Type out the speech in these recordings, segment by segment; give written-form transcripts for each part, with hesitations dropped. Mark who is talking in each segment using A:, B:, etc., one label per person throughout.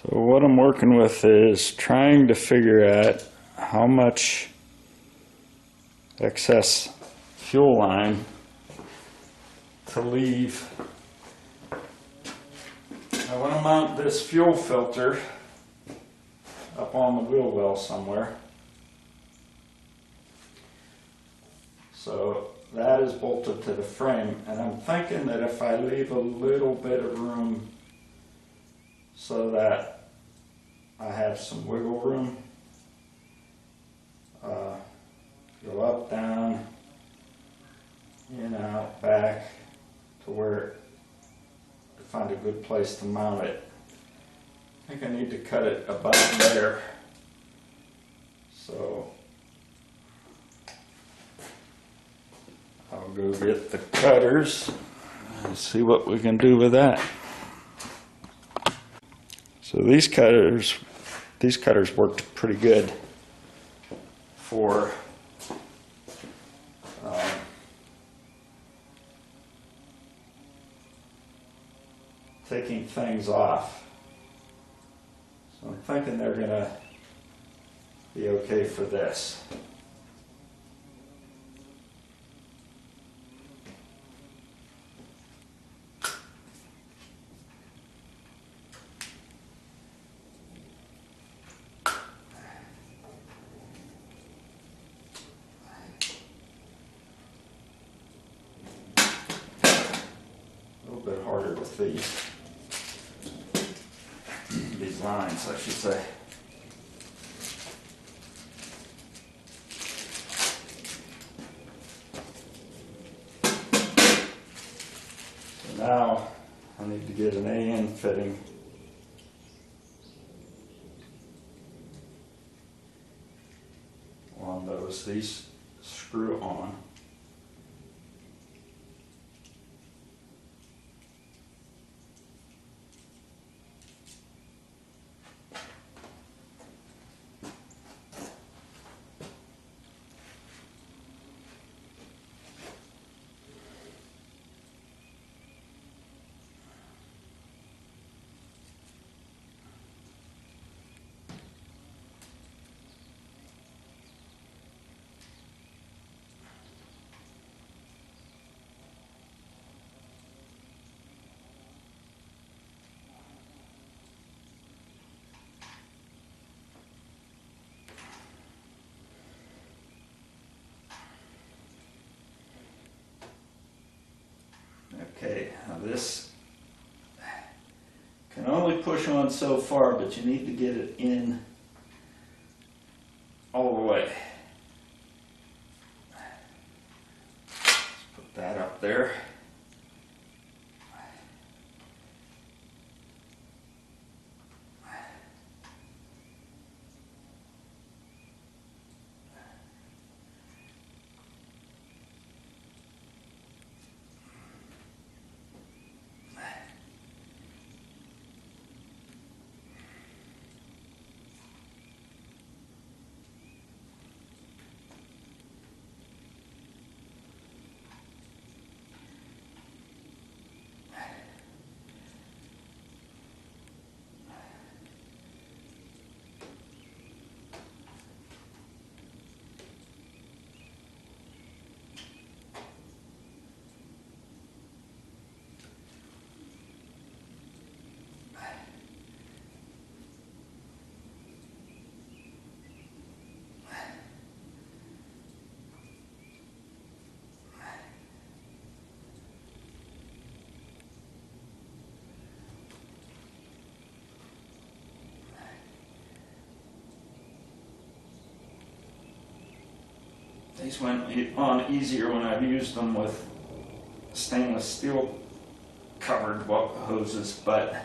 A: So what I'm working with is trying to figure out how much excess fuel line to leave. I want to mount this fuel filter up on the wheel well somewhere. So that is bolted to the frame, and I'm thinking that if I leave a little bit of room so that I have some wiggle room, go up, down, in, out, back, to where to find a good place to mount it. I think I need to cut it about there. So I'll go get the cutters and see what we can do with that. So these cutters worked pretty good for taking things off. So I'm thinking they're going to be okay for this. A little bit harder with these lines, I should say. So now I need to get an AN fitting on those. These screw on. Okay, now this can only push on so far, but you need to get it in all the way. Let's put that up there. These went on easier when I've used them with stainless steel covered hoses, but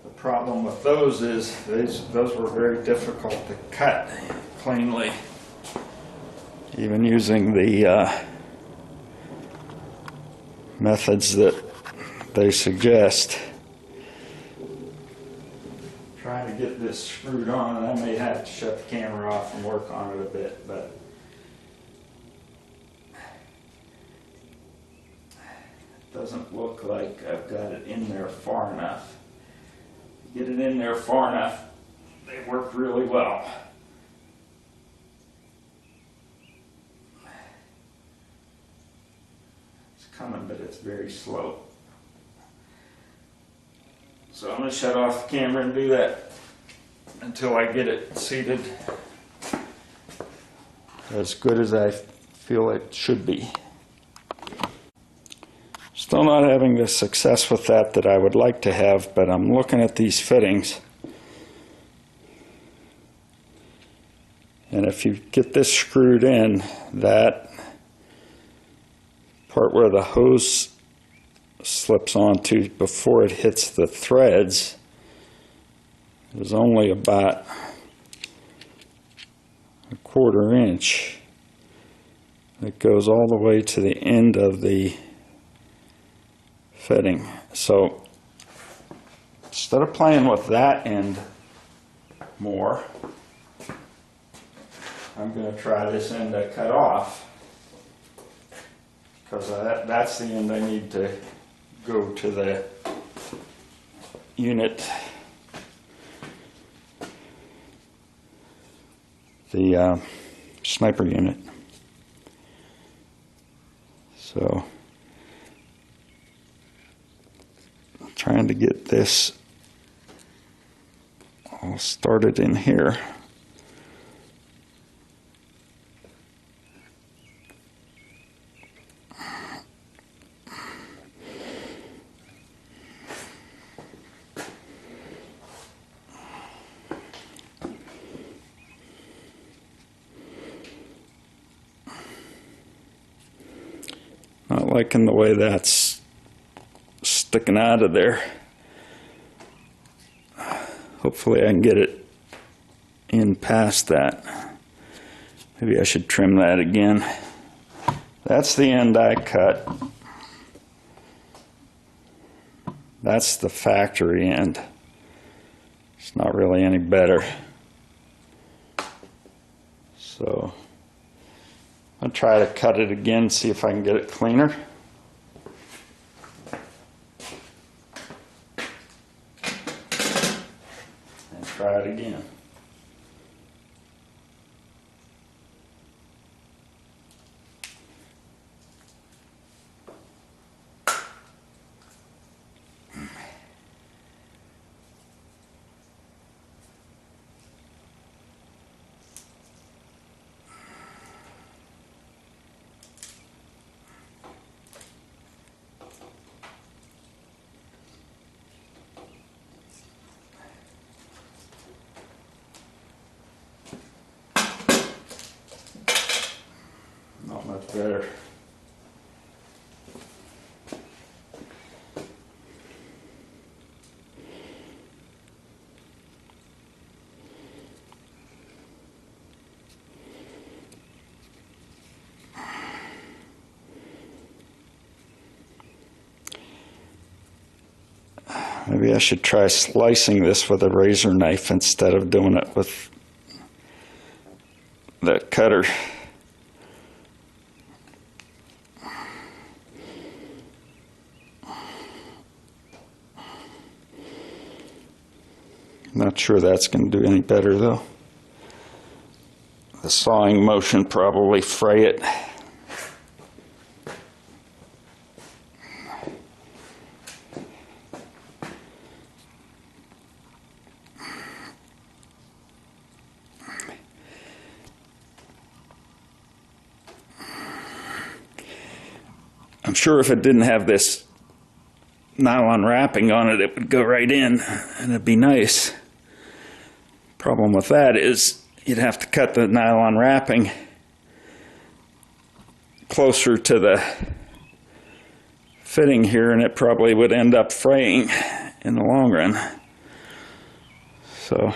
A: the problem with those is those were very difficult to cut cleanly, even using the methods that they suggest. Trying to get this screwed on, and I may have to shut the camera off and work on it a bit, but it doesn't look like I've got it in there far enough. get it in there far enough, they work really well. It's coming, but it's very slow. So I'm going to shut off the camera and do that until I get it seated as good as I feel it should be. Still not having the success with that I would like to have, but I'm looking at these fittings. And if you get this screwed in, that part where the hose slips onto before it hits the threads is only about a 1/4 inch. It goes all the way to the end of the fitting. So instead of playing with that end more, I'm going to try this end I cut off, because that's the end I need to go to the unit, the sniper unit. So I'm trying to get this all started in here. Not liking the way that's sticking out of there. Hopefully I can get it in past that. Maybe I should trim that again. That's the end I cut. That's the factory end. It's not really any better. So I'll try to cut it again, see if I can get it cleaner. And try it again. Not much better. Maybe I should try slicing this with a razor knife instead of doing it with the cutter. Not sure that's going to do any better though. The sawing motion probably fray it. I'm sure if it didn't have this nylon wrapping on it, it would go right in and it'd be nice. Problem with that is you'd have to cut the nylon wrapping closer to the fitting here, and it probably would end up fraying in the long run. So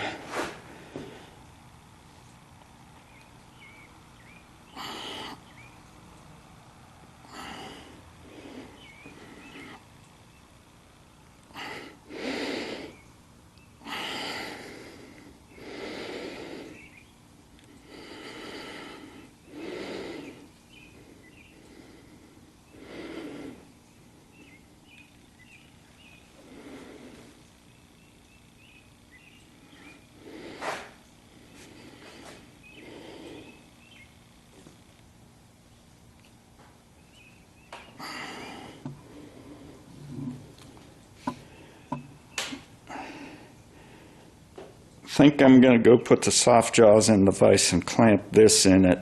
A: think I'm going to go put the soft jaws in the vise and clamp this in it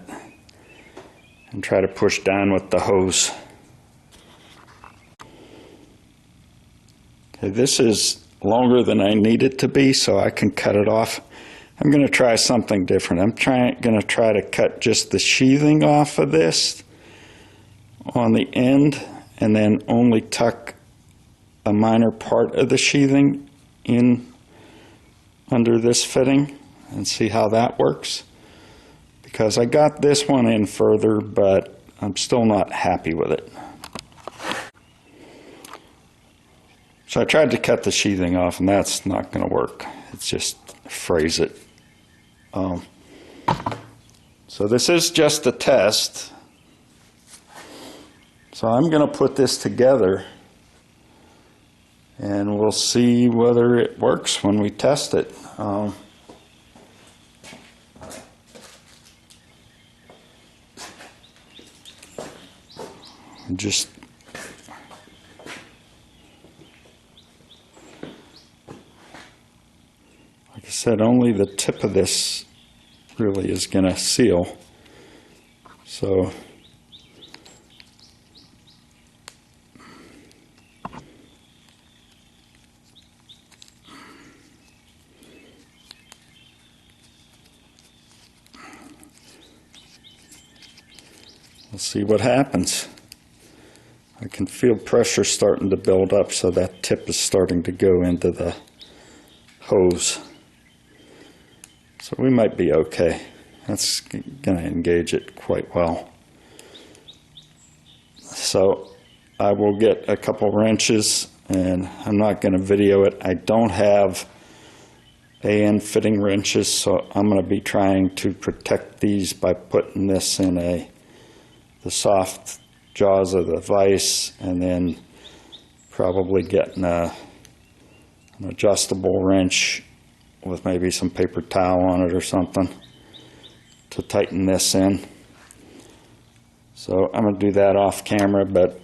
A: and try to push down with the hose. Okay, this is longer than I need it to be, so I can cut it off. I'm going to try something different. I'm going to try to cut just the sheathing off of this on the end and then only tuck a minor part of the sheathing in under this fitting and see how that works, because I got this one in further, but I'm still not happy with it. So I tried to cut the sheathing off, and that's not going to work. It's just frays it. So this is just a test. So I'm going to put this together and we'll see whether it works when we test it. Just like I said, only the tip of this really is going to seal. So we'll see what happens. I can feel pressure starting to build up, so that tip is starting to go into the hose. So we might be okay. That's going to engage it quite well. So I will get a couple wrenches, and I'm not going to video it. I don't have AN fitting wrenches, so I'm going to be trying to protect these by putting this in the soft jaws of the vise, and then probably getting an adjustable wrench with maybe some paper towel on it or something to tighten this in. So I'm going to do that off camera, but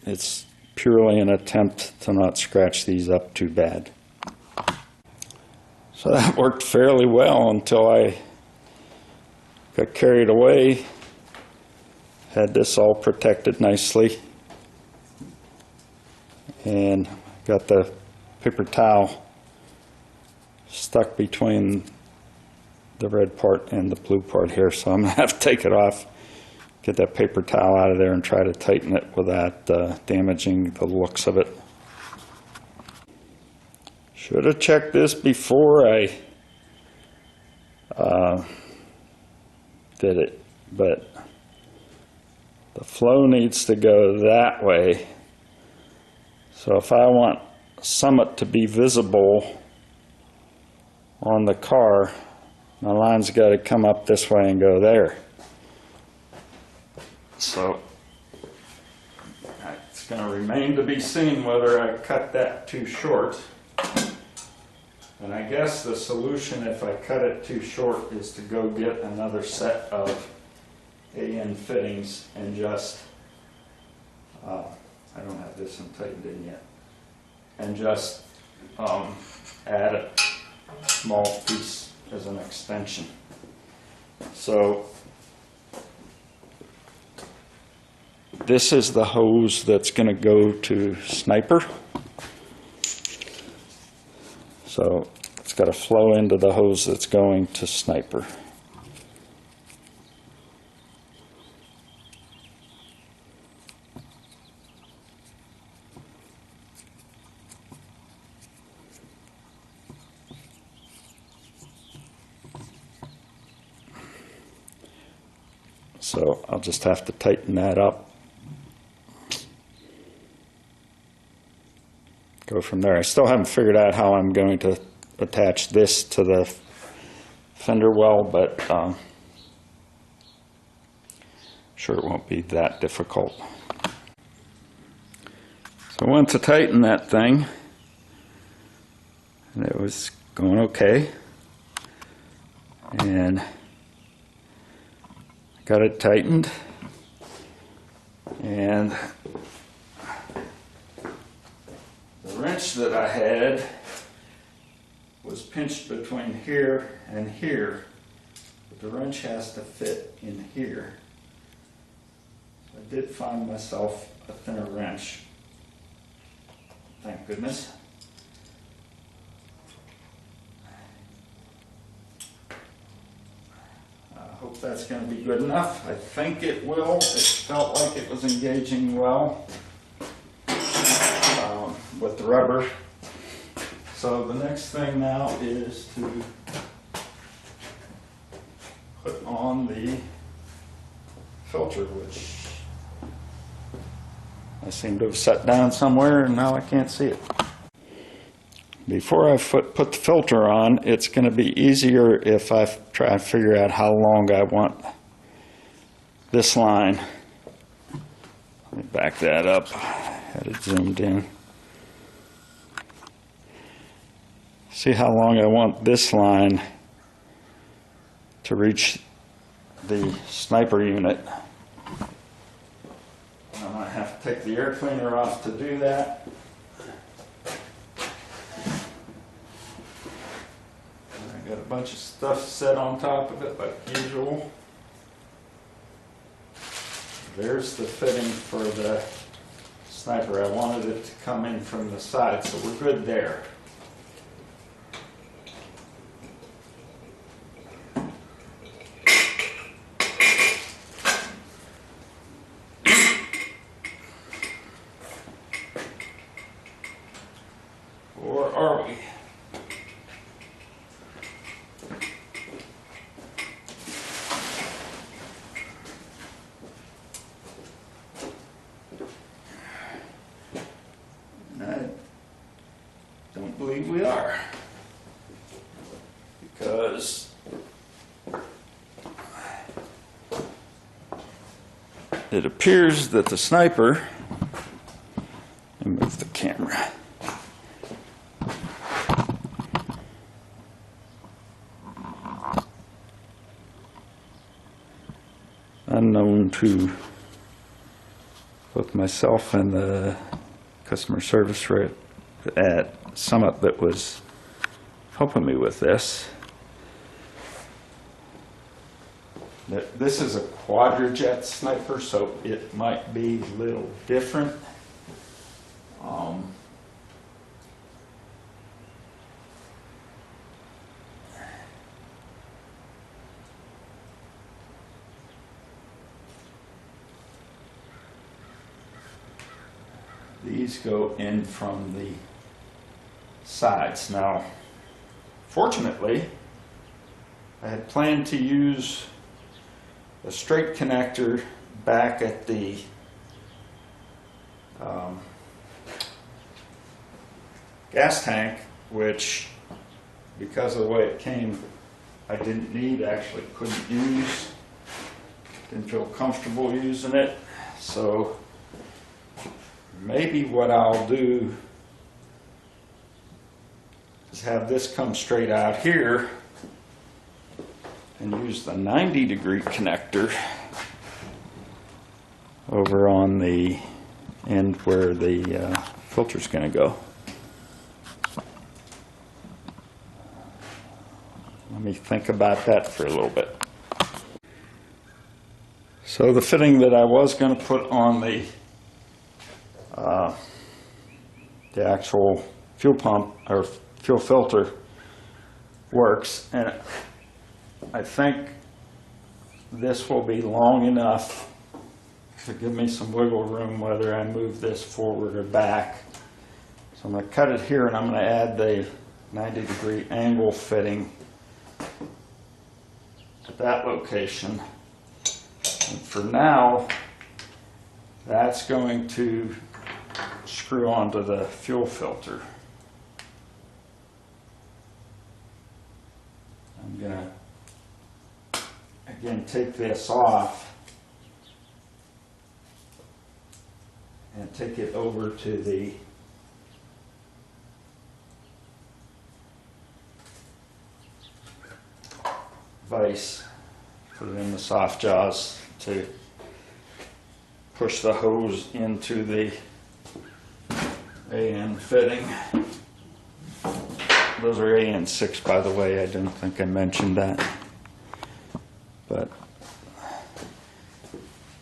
A: it's purely an attempt to not scratch these up too bad. So that worked fairly well until I got carried away. Had this all protected nicely, and got the paper towel stuck between the red part and the blue part here, so I'm going to have to take it off, get that paper towel out of there, and try to tighten it without damaging the looks of it. Should have checked this before I did it, but the flow needs to go that way. So if I want Summit to be visible on the car, my line's got to come up this way and go there. So it's going to remain to be seen whether I cut that too short. And I guess the solution, if I cut it too short, is to go get another set of AN fittings and just, I don't have this one tightened in yet, and just add a small piece as an extension. So this is the hose that's going to go to Sniper. So it's got to flow into the hose that's going to Sniper. So I'll just have to tighten that up. Go from there. I still haven't figured out how I'm going to attach this to the fender well, but sure it won't be that difficult. So I went to tighten that thing, and it was going okay. And got it tightened, and the wrench that I had was pinched between here and here, but the wrench has to fit in here. I did find myself a thinner wrench, thank goodness. I hope that's going to be good enough. I think it will. It felt like it was engaging well with the rubber. So the next thing now is to put on the filter, which I seem to have set down somewhere and now I can't see it. Before I put the filter on, it's going to be easier if I try and figure out how long I want this line. Let me back that up. Had it zoomed in. See how long I want this line to reach the sniper unit. I might have to take the air cleaner off to do that. I got a bunch of stuff set on top of it like usual. There's the fitting for the sniper. I wanted it to come in from the side, so we're good there. Or are we? I don't believe we are, because it appears that the sniper, let me move the camera. Unknown to both myself and the customer service rep at Summit that was helping me with this. This is a quadrijet sniper, so it might be a little different. These go in from the sides. Now, fortunately, I had planned to use a straight connector back at the gas tank, which, because of the way it came, I didn't need, actually couldn't use. Didn't feel comfortable using it. So maybe what I'll do is have this come straight out here and use the 90-degree connector over on the end where the filter's going to go. Let me think about that for a little bit. So the fitting that I was going to put on the actual fuel pump or fuel filter works, and I think this will be long enough to give me some wiggle room whether I move this forward or back. So I'm going to cut it here and I'm going to add the 90-degree angle fitting at that location. And for now, that's going to screw onto the fuel filter. I'm going to again take this off and take it over to the vise, put it in the soft jaws to push the hose into the AN fitting. Those are AN6, by the way. I didn't think I mentioned that. But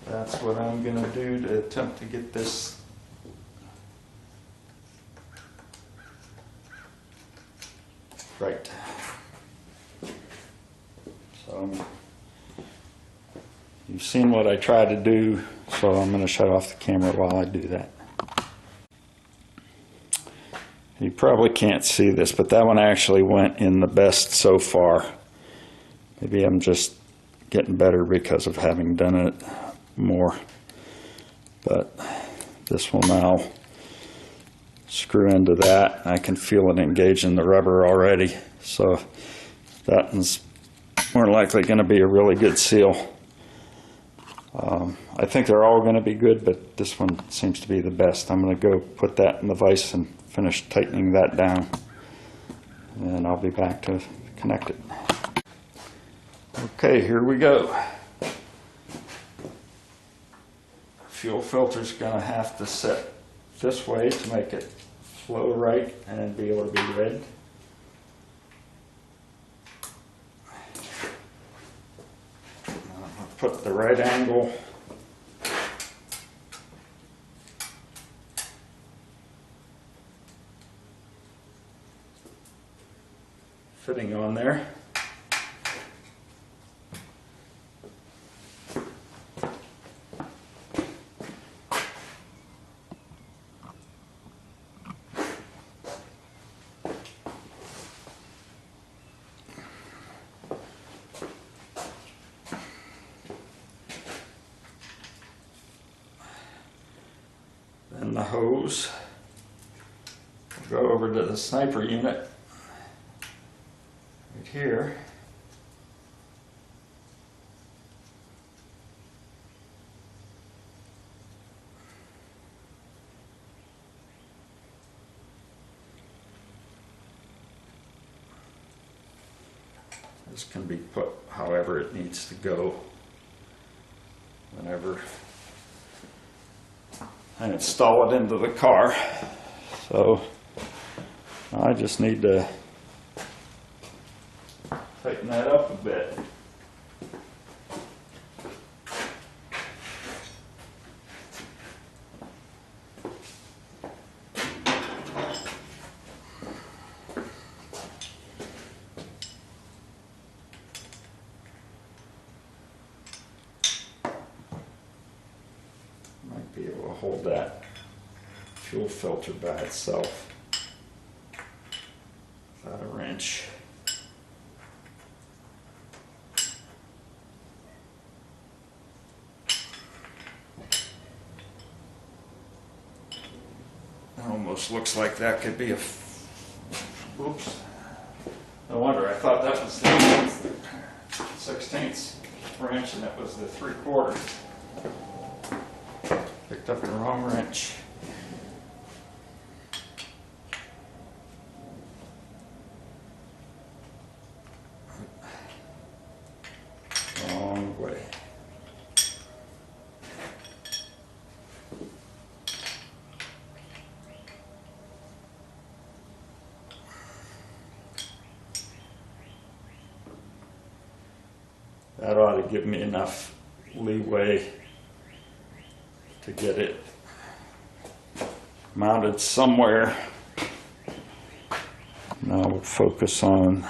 A: that's what I'm going to do to attempt to get this right. So you've seen what I tried to do, so I'm going to shut off the camera while I do that. You probably can't see this, but that one actually went in the best so far. Maybe I'm just getting better because of having done it more. But this will now screw into that. I can feel it engage in the rubber already. So that one's more likely going to be a really good seal. I think they're all going to be good, but this one seems to be the best. I'm going to go put that in the vise and finish tightening that down. And then I'll be back to connect it. Okay, here we go. Fuel filter's going to have to set this way to make it flow right and be able to be read. I'll put the right angle fitting on there. Then the hose will go over to the sniper unit right here. This can be put however it needs to go whenever I install it into the car. So I just need to tighten that up a bit. Might be able to hold that fuel filter by itself without a wrench. Almost looks like that could be a, oops, no wonder I thought that was the 1/16 wrench and it was the 3/4. Picked up the wrong wrench. Wrong way. That ought to give me enough leeway to get it mounted somewhere. Now we'll focus on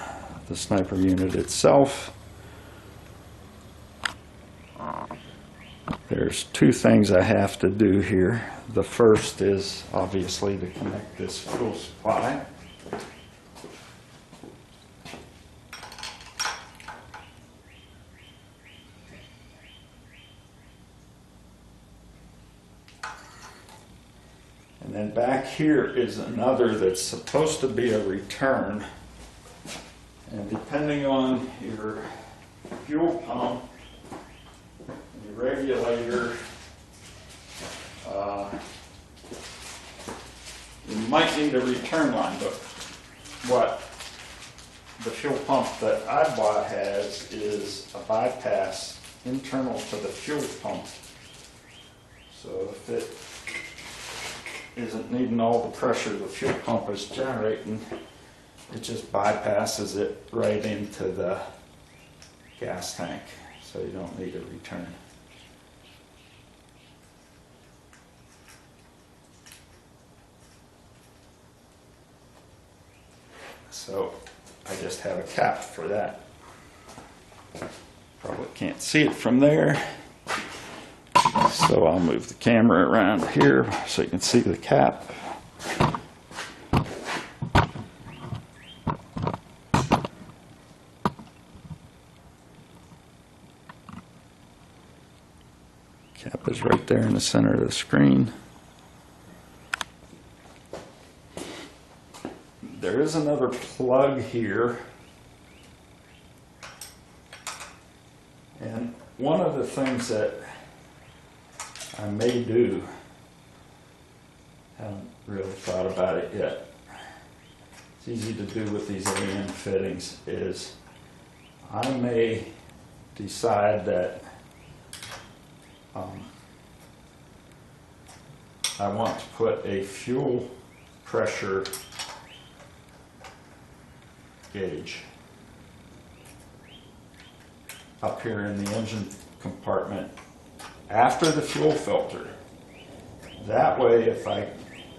A: the sniper unit itself. There's two things I have to do here. The first is obviously to connect this fuel supply. And then back here is another that's supposed to be a return. And depending on your fuel pump, your regulator, you might need a return line, but what the fuel pump that I bought has is a bypass internal to the fuel pump. So if it isn't needing all the pressure the fuel pump is generating, it just bypasses it right into the gas tank, so you don't need a return. So I just have a cap for that. Probably can't see it from there. So I'll move the camera around here so you can see the cap. Cap is right there in the center of the screen. There is another plug here. And one of the things that I may do, haven't really thought about it yet, it's easy to do with these AN fittings, is I may decide that I want to put a fuel pressure gauge up here in the engine compartment after the fuel filter. That way, if I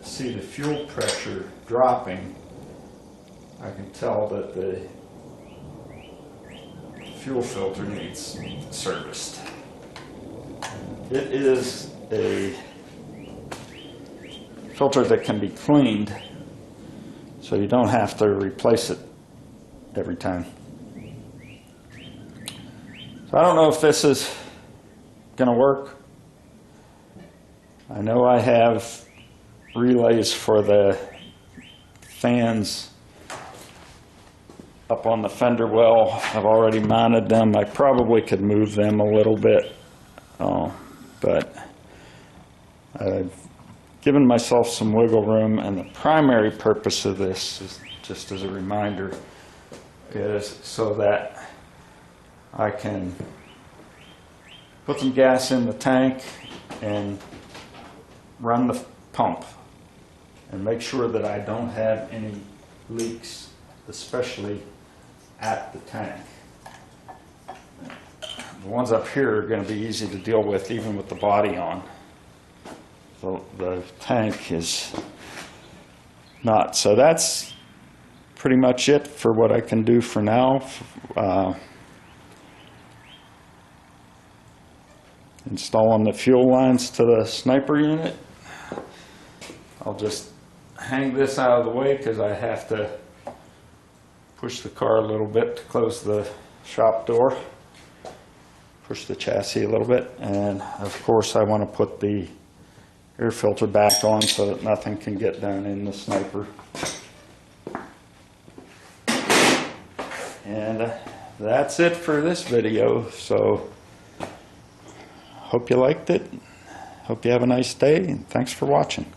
A: see the fuel pressure dropping, I can tell that the fuel filter needs serviced. It is a filter that can be cleaned, so you don't have to replace it every time. So I don't know if this is going to work. I know I have relays for the fans up on the fender well. I've already mounted them. I probably could move them a little bit, but I've given myself some wiggle room, and the primary purpose of this is, just as a reminder, is so that I can put some gas in the tank and run the pump and make sure that I don't have any leaks, especially at the tank. The ones up here are going to be easy to deal with even with the body on. The tank is not. So that's pretty much it for what I can do for now. Installing the fuel lines to the sniper unit. I'll just hang this out of the way because I have to push the car a little bit to close the shop door. Push the chassis a little bit, and of course I want to put the air filter back on so that nothing can get down in the sniper. And that's it for this video. So hope you liked it. Hope you have a nice day, and thanks for watching.